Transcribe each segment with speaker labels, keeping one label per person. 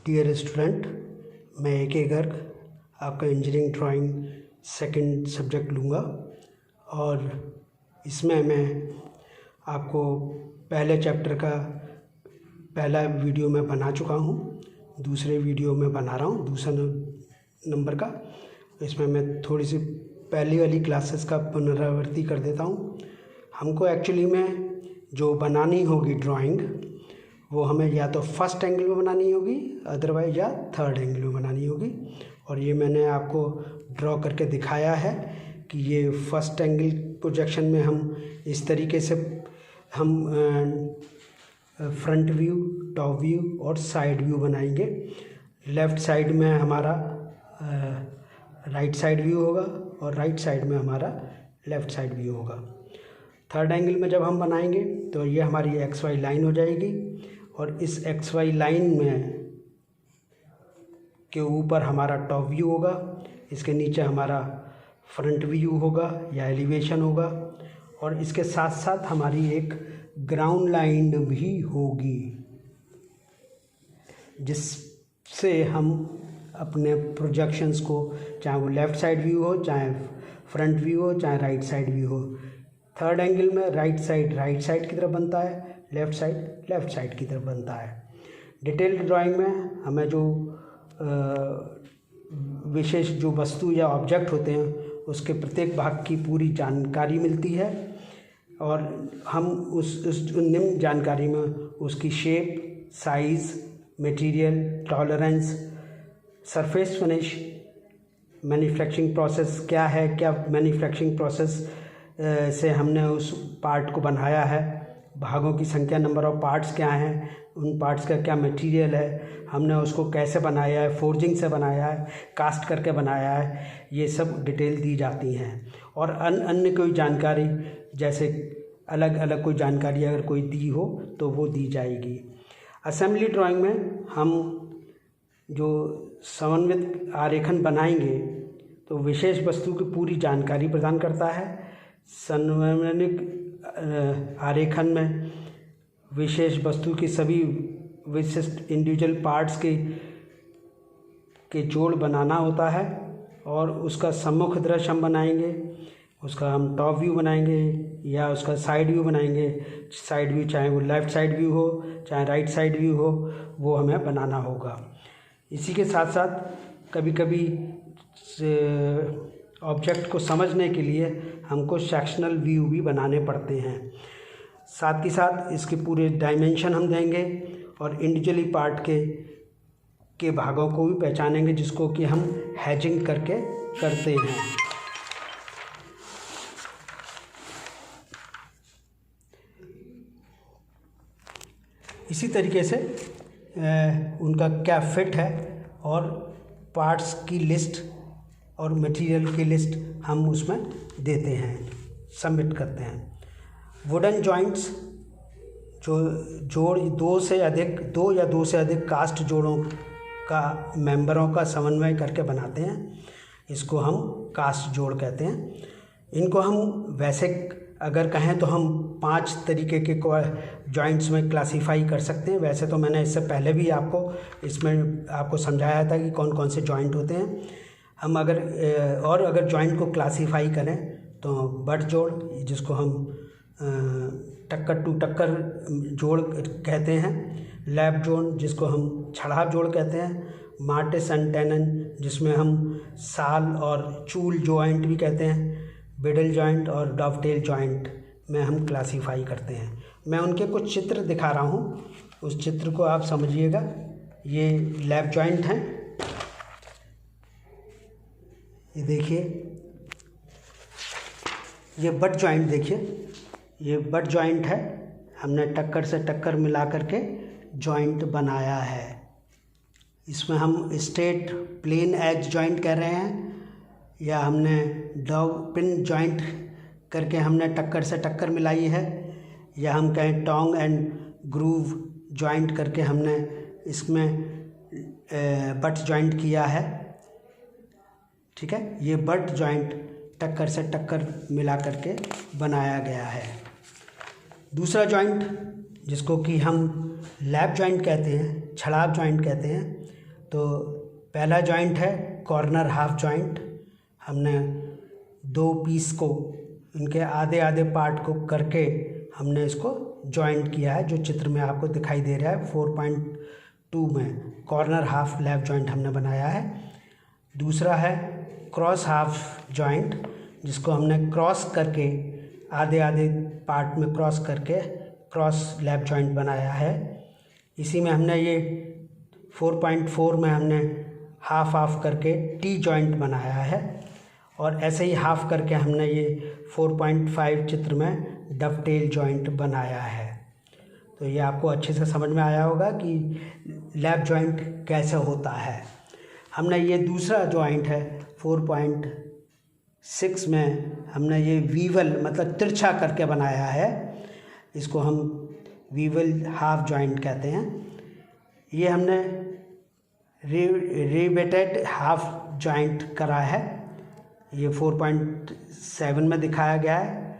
Speaker 1: Dear student, मैं AK Garg आपका engineering drawing second subject लूँगा और इसमें मैं आपको पहले चैप्टर का पहला वीडियो मैं बना चुका हूँ। दूसरे वीडियो में बना रहा हूँ दूसरा नंबर का। इसमें मैं थोड़ी सी पहली वाली क्लासेस का पुनरावृत्ति कर देता हूँ। हमको एक्चुअली में जो बनानी होगी ड्राइंग वो हमें या तो फर्स्ट एंगल में बनानी होगी अदरवाइज या थर्ड एंगल में बनानी होगी। और ये मैंने आपको ड्रॉ करके दिखाया है कि ये फर्स्ट एंगल प्रोजेक्शन में हम इस तरीके से हम फ्रंट व्यू, टॉप व्यू और साइड व्यू बनाएंगे। लेफ़्ट साइड में हमारा राइट साइड व्यू होगा और राइट साइड में हमारा लेफ़्ट साइड व्यू होगा। थर्ड एंगल में जब हम बनाएंगे तो ये हमारी XY लाइन हो जाएगी और इस XY लाइन में के ऊपर हमारा टॉप व्यू होगा, इसके नीचे हमारा फ्रंट व्यू होगा या एलिवेशन होगा और इसके साथ साथ हमारी एक ग्राउंड लाइन भी होगी जिससे हम अपने प्रोजेक्शंस को, चाहे वो लेफ़्ट साइड व्यू हो, चाहे फ्रंट व्यू हो, चाहे राइट साइड व्यू हो, थर्ड एंगल में राइट साइड की तरफ बनता है, लेफ़्ट साइड की तरफ बनता है। डिटेल्ड ड्राइंग में हमें जो विशेष जो वस्तु या ऑब्जेक्ट होते हैं उसके प्रत्येक भाग की पूरी जानकारी मिलती है और हम उस निम्न जानकारी में उसकी shape, size, material, tolerance, surface finish, manufacturing process क्या है, क्या मैन्युफैक्चरिंग प्रोसेस से हमने उस पार्ट को बनाया है, भागों की संख्या, नंबर ऑफ पार्ट्स क्या हैं, उन पार्ट्स का क्या मटेरियल है, हमने उसको कैसे बनाया है, फोर्जिंग से बनाया है, कास्ट करके बनाया है, ये सब डिटेल दी जाती हैं। और अन्य कोई जानकारी जैसे अलग अलग कोई जानकारी अगर कोई दी हो तो वो दी जाएगी। असेंबली ड्राइंग में हम जो समन्वित आरेखन बनाएंगे तो विशेष वस्तु की पूरी जानकारी प्रदान करता है। समन्वयिक आरेखन में विशेष वस्तु की सभी विशिष्ट इंडिविजुअल पार्ट्स के जोड़ बनाना होता है और उसका सम्मुख दृश्य हम बनाएंगे, उसका हम टॉप व्यू बनाएंगे या उसका साइड व्यू बनाएंगे। साइड व्यू चाहे वो लेफ़्ट साइड व्यू हो चाहे राइट साइड व्यू हो, वो हमें बनाना होगा। इसी के साथ साथ कभी कभी ऑब्जेक्ट को समझने के लिए हमको सेक्शनल व्यू भी बनाने पड़ते हैं। साथ ही साथ इसके पूरे डायमेंशन हम देंगे और इंडिविजुअली पार्ट के भागों को भी पहचानेंगे जिसको कि हम हैचिंग करके करते हैं। इसी तरीके से उनका क्या फिट है और पार्ट्स की लिस्ट और मटेरियल की लिस्ट हम उसमें देते हैं, सबमिट करते हैं। वुडन जॉइंट्स जो जोड़ दो या दो से अधिक कास्ट जोड़ों का मेंबरों का समन्वय करके बनाते हैं, इसको हम कास्ट जोड़ कहते हैं। इनको हम वैसे अगर कहें तो हम 5 तरीके के जॉइंट्स में क्लासीफाई कर सकते हैं। वैसे तो मैंने इससे पहले भी आपको समझाया था कि कौन कौन से जॉइंट होते हैं। हम अगर जॉइंट को क्लासीफाई करें तो बट जोड़, जिसको हम टक्कर टू टक्कर जोड़ कहते हैं, लैप जोड़ जिसको हम छड़ाव जोड़ कहते हैं, मार्टिस एंड टेनन जिसमें हम साल और चूल जॉइंट भी कहते हैं, बिडल जॉइंट और डॉवटेल जॉइंट में हम क्लासीफाई करते हैं। मैं उनके कुछ चित्र दिखा रहा हूँ, उस चित्र को आप समझिएगा। ये लैप जॉइंट हैं, ये देखिए। ये बट जॉइंट देखिए, ये बट जॉइंट है, हमने टक्कर से टक्कर मिला करके जॉइंट बनाया है। इसमें हम स्ट्रेट प्लेन एज जॉइंट कह रहे हैं या हमने डॉग पिन जॉइंट करके हमने टक्कर से टक्कर मिलाई है, या हम कहें टोंग एंड ग्रूव जॉइंट करके हमने इसमें बट जॉइंट किया है। ठीक है, ये बट जॉइंट टक्कर से टक्कर मिला करके बनाया गया है। दूसरा जॉइंट जिसको कि हम लैप जॉइंट कहते हैं, छड़ाव जॉइंट कहते हैं। तो पहला जॉइंट है कॉर्नर हाफ जॉइंट। हमने दो पीस को, इनके आधे आधे पार्ट को करके हमने इसको जॉइंट किया है, जो चित्र में आपको दिखाई दे रहा है 4.2 में कॉर्नर हाफ लैप जॉइंट हमने बनाया है। दूसरा है क्रॉस हाफ जॉइंट, जिसको हमने क्रॉस करके आधे आधे पार्ट में क्रॉस करके क्रॉस लैप जॉइंट बनाया है। इसी में हमने ये 4.4 में हमने हाफ हाफ करके टी जॉइंट बनाया है, और ऐसे ही हाफ करके हमने ये 4.5 चित्र में डवटेल जॉइंट बनाया है। तो ये आपको अच्छे से समझ में आया होगा कि लैप जॉइंट कैसे होता है। हमने ये दूसरा जॉइंट है 4.6 में हमने ये वीवल मतलब तिरछा करके बनाया है, इसको हम वीवल हाफ जॉइंट कहते हैं। ये हमने रिवेटेड हाफ जॉइंट करा है, ये 4.7 में दिखाया गया है।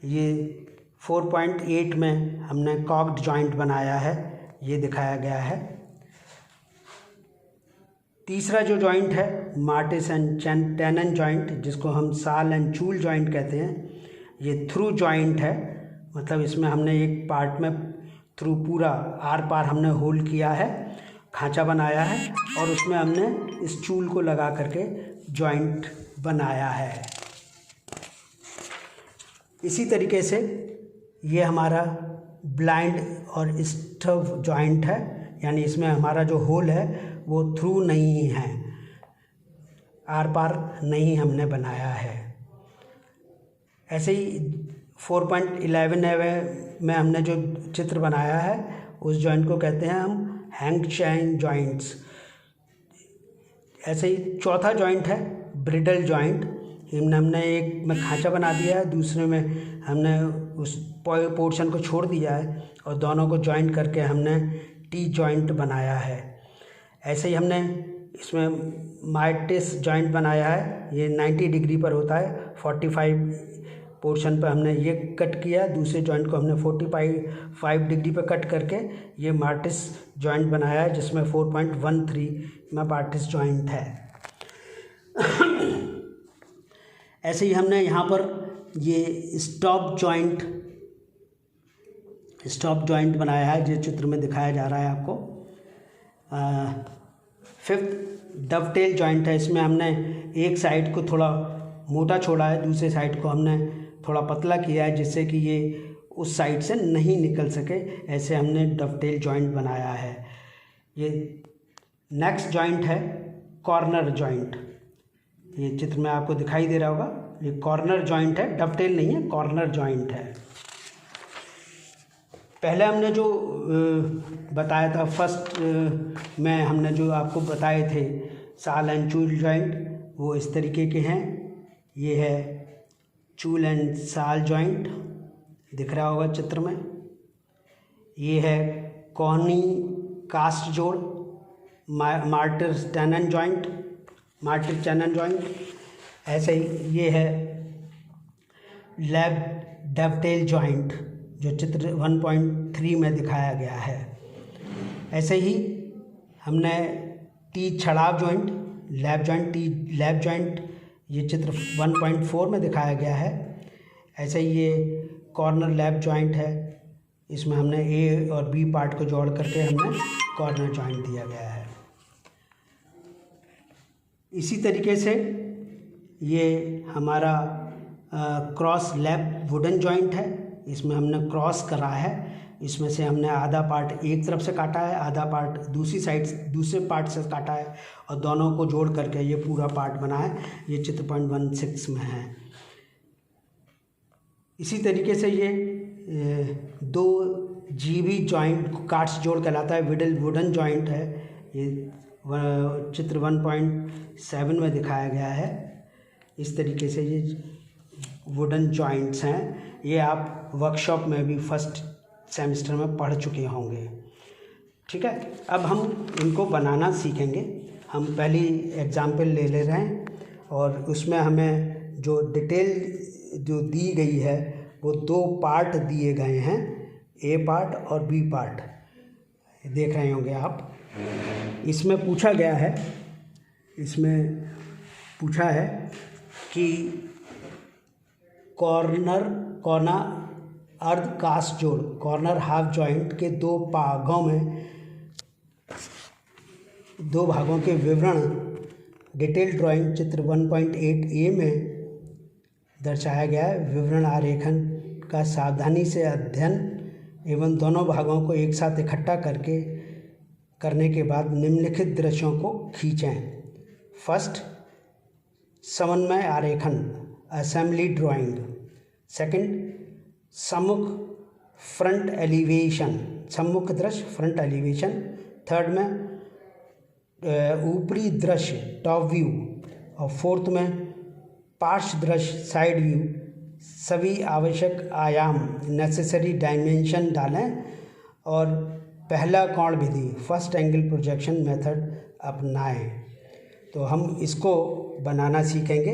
Speaker 1: ये 4.8 में हमने कॉक्ड जॉइंट बनाया है, ये दिखाया गया है। तीसरा जो जॉइंट है मार्टिस एंड टेनन जॉइंट, जिसको हम साल एंड चूल जॉइंट कहते हैं, ये थ्रू जॉइंट है। मतलब इसमें हमने एक पार्ट में थ्रू पूरा आर पार हमने होल किया है, खांचा बनाया है, और उसमें हमने इस चूल को लगा करके जॉइंट बनाया है। इसी तरीके से ये हमारा ब्लाइंड और स्टव जॉइंट है, यानी इसमें हमारा जो होल है वो थ्रू नहीं है, आर पार नहीं हमने बनाया है। ऐसे ही 4.11 में हमने जो चित्र बनाया है उस जॉइंट को कहते हैं हम हैंग चैन जॉइंट्स। ऐसे ही चौथा जॉइंट है ब्रिडल जॉइंट। हमने एक में खांचा बना दिया है, दूसरे में हमने उस पोर्शन को छोड़ दिया है और दोनों को जॉइंट करके हमने टी जॉइंट बनाया है। ऐसे ही हमने इसमें मार्टिस जॉइंट बनाया है, ये 90 डिग्री पर होता है। 45 पोर्शन पर हमने ये कट किया, दूसरे जॉइंट को हमने 45 डिग्री पर कट करके ये मार्टिस जॉइंट बनाया है, जिसमें 4.13 में मार्टिस जॉइंट है। ऐसे ही हमने यहाँ पर ये स्टॉप जॉइंट बनाया है, जो चित्र में दिखाया जा रहा है आपको। फिफ्थ डवटेल जॉइंट है। इसमें हमने एक साइड को थोड़ा मोटा छोड़ा है, दूसरे साइड को हमने थोड़ा पतला किया है, जिससे कि ये उस साइड से नहीं निकल सके। ऐसे हमने डवटेल जॉइंट बनाया है। ये नेक्स्ट जॉइंट है कॉर्नर जॉइंट। ये चित्र में आपको दिखाई दे रहा होगा, ये कॉर्नर जॉइंट है, डवटेल नहीं है, कॉर्नर जॉइंट है। पहले हमने जो बताया था फर्स्ट में हमने जो आपको बताए थे साल एंड चूल जॉइंट, वो इस तरीके के हैं। ये है चूल एंड साल जॉइंट, दिख रहा होगा चित्र में। ये है कोहनी कास्ट जोड़, मार्टिस टेनन जॉइंट। ऐसे ही ये है लैप डवटेल जॉइंट, जो चित्र 1.3 में दिखाया गया है। ऐसे ही हमने टी छड़ाव जॉइंट, लैप जॉइंट, ये चित्र 1.4 में दिखाया गया है। ऐसे ही ये कॉर्नर लैप जॉइंट है, इसमें हमने ए और बी पार्ट को जोड़ करके हमने कॉर्नर जॉइंट दिया गया है। इसी तरीके से ये हमारा क्रॉस लैप वुडन जॉइंट है, इसमें हमने क्रॉस करा है। इसमें से हमने आधा पार्ट एक तरफ से काटा है, आधा पार्ट दूसरे पार्ट से काटा है, और दोनों को जोड़ करके ये पूरा पार्ट बना है। ये चित्र 0.16 में है। इसी तरीके से ये दो जीबी जॉइंट काट्स जोड़ कहलाता है, वुडन जॉइंट है। ये चित्र 1.7 में दिखाया गया है। इस तरीके से ये वुडन जॉइंट्स हैं। ये आप वर्कशॉप में भी फर्स्ट सेमेस्टर में पढ़ चुके होंगे। ठीक है, अब हम इनको बनाना सीखेंगे। हम पहली एग्जाम्पल ले रहे हैं, और उसमें हमें जो डिटेल जो दी गई है वो 2 पार्ट दिए गए हैं। ए पार्ट और बी पार्ट देख रहे होंगे आप। इसमें पूछा गया है, इसमें पूछा है कि कोना अर्ध कास्ट जोड़ कॉर्नर हाफ जॉइंट के दो भागों के विवरण डिटेल ड्राइंग चित्र 1.8a में दर्शाया गया है। विवरण आरेखन का सावधानी से अध्ययन एवं दोनों भागों को एक साथ इकट्ठा करने के बाद निम्नलिखित दृश्यों को खींचें। फर्स्ट, समन्वय आरेखन असेंबली ड्राइंग। सेकंड, सम्मुख दृश्य फ्रंट एलिवेशन। थर्ड में ऊपरी दृश्य टॉप व्यू। और फोर्थ में पार्श्व दृश्य साइड व्यू। सभी आवश्यक आयाम नेसेसरी डायमेंशन डालें और पहला कोण विधि फर्स्ट एंगल प्रोजेक्शन मेथड अपनाएं। तो हम इसको बनाना सीखेंगे।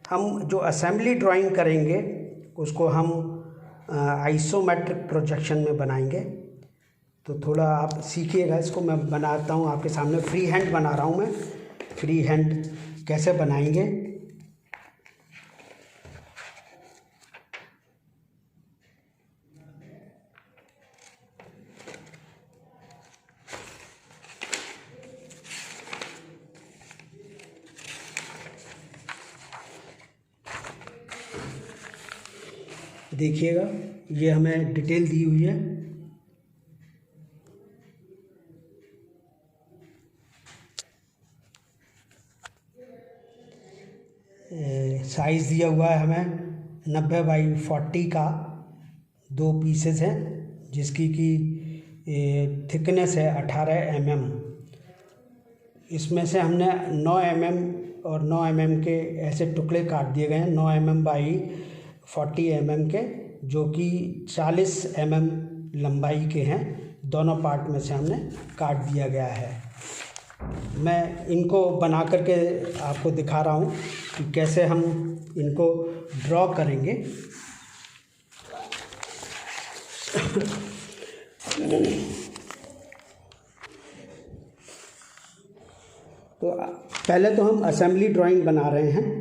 Speaker 1: हम जो असेंबली ड्राइंग करेंगे उसको हम आइसोमेट्रिक प्रोजेक्शन में बनाएंगे। तो थोड़ा आप सीखिएगा इसको। मैं बनाता हूँ आपके सामने, फ्री हैंड बना रहा हूँ मैं। फ्री हैंड कैसे बनाएंगे, देखिएगा। ये हमें डिटेल दी हुई है। साइज़ दिया हुआ है हमें 90x40 का 2 पीसेस हैं, जिसकी की थिकनेस है 18 mm। इसमें से हमने 9 mm और 9 mm के ऐसे टुकड़े काट दिए गए हैं, 9 mm बाई 40 mm के, जो कि 40 mm लंबाई के हैं। दोनों पार्ट में से हमने काट दिया गया है। मैं इनको बना करके आपको दिखा रहा हूँ कि कैसे हम इनको ड्रॉ करेंगे। तो पहले तो हम असेंबली ड्राइंग बना रहे हैं।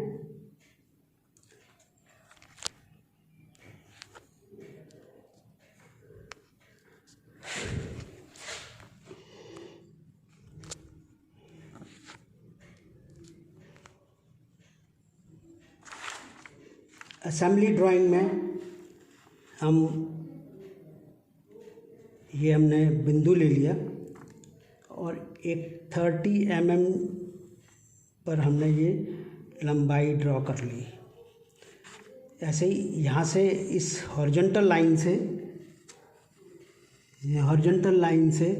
Speaker 1: असेंबली ड्राइंग में हमने बिंदु ले लिया और एक 30 mm पर हमने ये लंबाई ड्रॉ कर ली। ऐसे ही यहाँ से इस हॉरिजॉन्टल लाइन से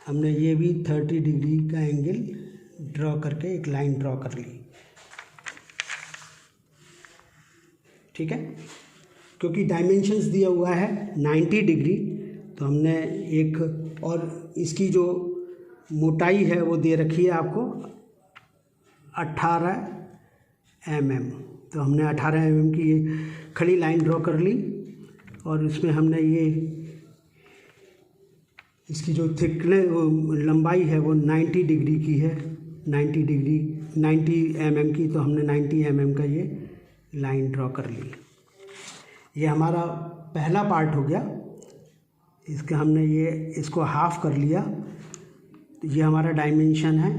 Speaker 1: हमने ये भी 30 डिग्री का एंगल ड्रॉ करके एक लाइन ड्रॉ कर ली। ठीक है, क्योंकि डायमेंशंस दिया हुआ है 90 डिग्री, तो हमने एक, और इसकी जो मोटाई है वो दे रखी है आपको 18 mm। तो हमने 18 mm की ये खड़ी लाइन ड्रॉ कर ली और इसमें हमने ये इसकी जो लंबाई है वो 90 डिग्री की है, 90 mm की। तो हमने 90 mm का ये लाइन ड्रॉ कर ली। ये हमारा पहला पार्ट हो गया। इसका हमने इसको हाफ कर लिया। तो ये हमारा डायमेंशन है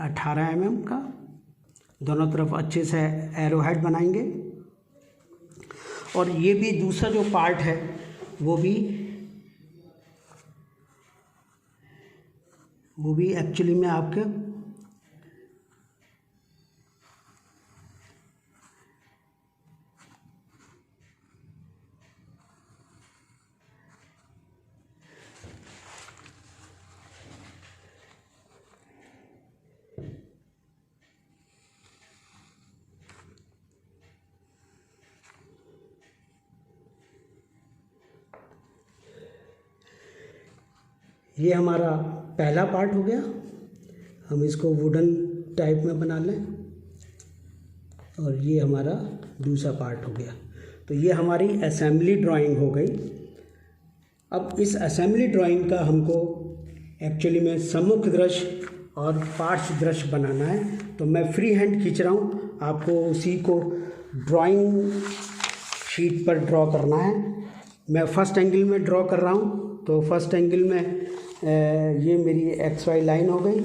Speaker 1: 18 mm का। दोनों तरफ अच्छे से एरो हेड बनाएंगे। और ये भी दूसरा जो पार्ट है वो भी एक्चुअली में आपके ये हमारा पहला पार्ट हो गया। हम इसको वुडन टाइप में बना लें और ये हमारा दूसरा पार्ट हो गया। तो ये हमारी असेंबली ड्राइंग हो गई। अब इस असेंबली ड्राइंग का हमको एक्चुअली में सम्मुख दृश्य और पार्श्व दृश्य बनाना है। तो मैं फ्री हैंड खींच रहा हूँ, आपको उसी को ड्राइंग शीट पर ड्रॉ करना है। मैं फर्स्ट एंगल में ड्रॉ कर रहा हूँ। तो फर्स्ट एंगल में ये मेरी एक्स वाई लाइन हो गई।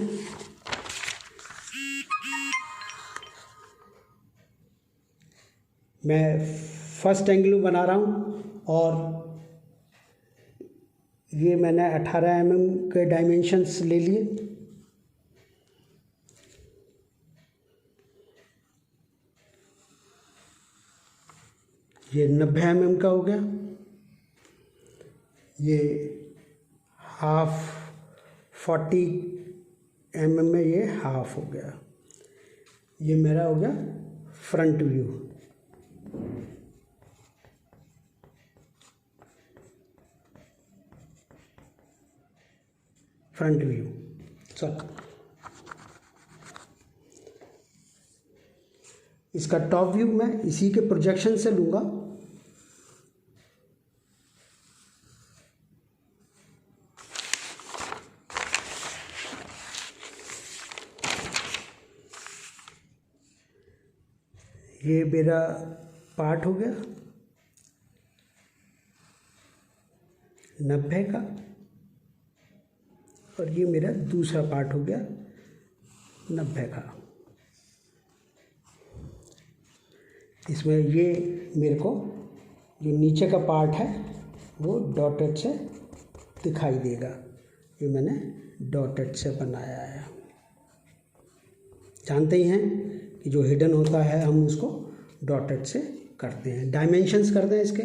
Speaker 1: मैं फर्स्ट एंगल में बना रहा हूँ और ये मैंने 18 mm के डायमेंशंस ले लिए। ये 90 mm का हो गया। ये हाफ 40 mm में ये हाफ हो गया। ये मेरा हो गया फ्रंट व्यू। Front view. चलो इसका टॉप व्यू मैं इसी के प्रोजेक्शन से लूँगा। ये मेरा पार्ट हो गया 90 का और ये मेरा दूसरा पार्ट हो गया 90 का। इसमें ये मेरे को जो नीचे का पार्ट है वो डॉटेड से दिखाई देगा। ये मैंने डॉटेड से बनाया है। जानते ही हैं कि जो हिडन होता है हम उसको डॉटेड से करते हैं। डायमेंशंस करते हैं इसके।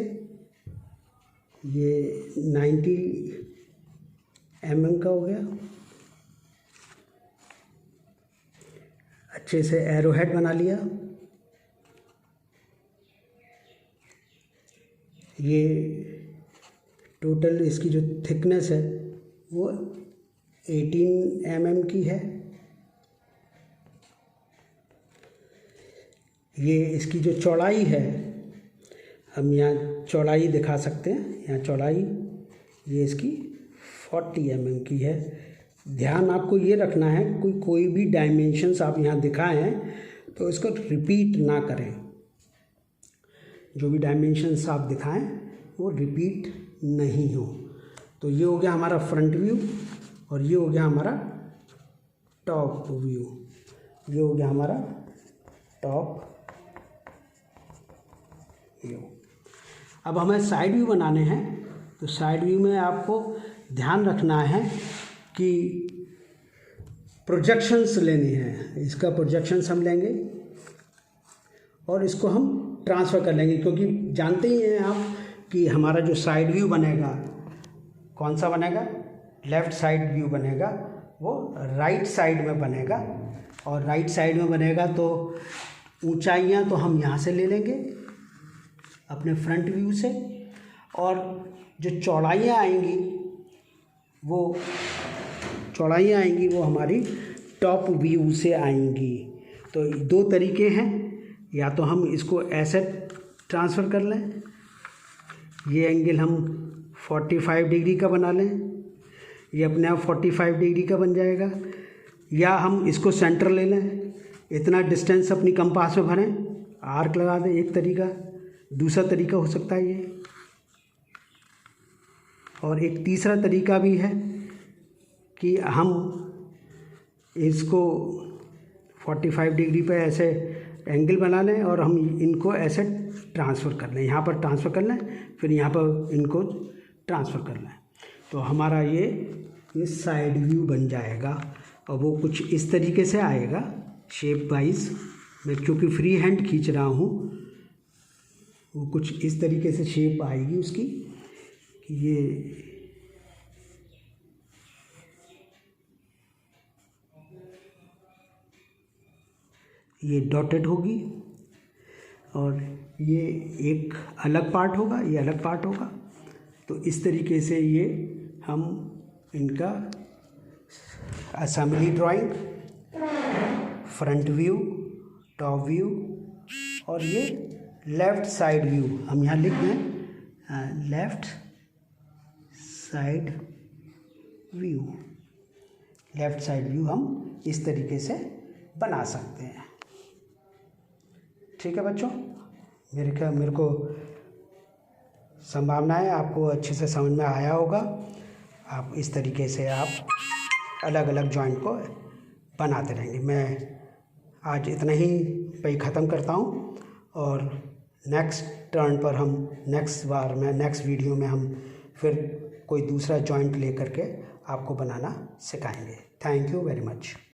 Speaker 1: ये 90 mm का हो गया। अच्छे से एरो हेड बना लिया। ये टोटल इसकी जो थिकनेस है वो 18 mm की है। ये इसकी जो चौड़ाई है, हम यहाँ चौड़ाई दिखा सकते हैं। यहाँ चौड़ाई ये इसकी 40 mm की है। ध्यान आपको ये रखना है कोई भी डायमेंशंस आप यहाँ दिखाए हैं तो इसको रिपीट ना करें। जो भी डायमेंशंस आप दिखाएं वो रिपीट नहीं हो। तो ये हो गया हमारा फ्रंट व्यू और ये हो गया हमारा टॉप व्यू। ये हो गया हमारा टॉप व्यू। अब हमें साइड व्यू बनाने हैं। तो साइड व्यू में आपको ध्यान रखना है कि प्रोजेक्शंस लेने हैं। इसका प्रोजेक्शंस हम लेंगे और इसको हम ट्रांसफ़र कर लेंगे, क्योंकि जानते ही हैं आप कि हमारा जो साइड व्यू बनेगा कौन सा बनेगा, लेफ़्ट साइड व्यू बनेगा, वो राइट साइड में बनेगा। और राइट साइड में बनेगा तो ऊंचाइयां तो हम यहाँ से ले लेंगे अपने फ्रंट व्यू से, और जो चौड़ाइयाँ आएंगी वो हमारी टॉप व्यू से आएंगी। तो दो तरीके हैं, या तो हम इसको ऐसे ट्रांसफ़र कर लें, ये एंगल हम 45 डिग्री का बना लें, ये अपने आप 45 डिग्री का बन जाएगा, या हम इसको सेंटर ले लें, इतना डिस्टेंस अपनी कंपास में भरें, आर्क लगा दें। एक तरीका। दूसरा तरीका हो सकता है ये, और एक तीसरा तरीका भी है कि हम इसको 45 डिग्री पे ऐसे एंगल बना लें और हम इनको ऐसे ट्रांसफ़र कर लें, यहाँ पर ट्रांसफ़र कर लें, फिर यहाँ पर इनको ट्रांसफ़र कर लें। तो हमारा ये साइड व्यू बन जाएगा और वो कुछ इस तरीके से आएगा शेप वाइज। मैं क्योंकि फ्री हैंड खींच रहा हूँ, वो कुछ इस तरीके से शेप आएगी उसकी कि ये डॉटेड होगी और ये एक अलग पार्ट होगा, ये अलग पार्ट होगा। तो इस तरीके से ये हम इनका assembly drawing, front view, top view और ये लेफ़्ट साइड व्यू हम यहाँ लिख दें, left side view. Left side view हम इस तरीके से बना सकते हैं। ठीक है बच्चों, मेरे को संभावना है आपको अच्छे से समझ में आया होगा। आप इस तरीके से आप अलग अलग जॉइंट को बनाते रहेंगे। मैं आज इतना ही पे ख़त्म करता हूँ और नेक्स्ट टर्न पर हम नेक्स्ट वीडियो में हम फिर कोई दूसरा जॉइंट लेकर के आपको बनाना सिखाएंगे। Thank you very much.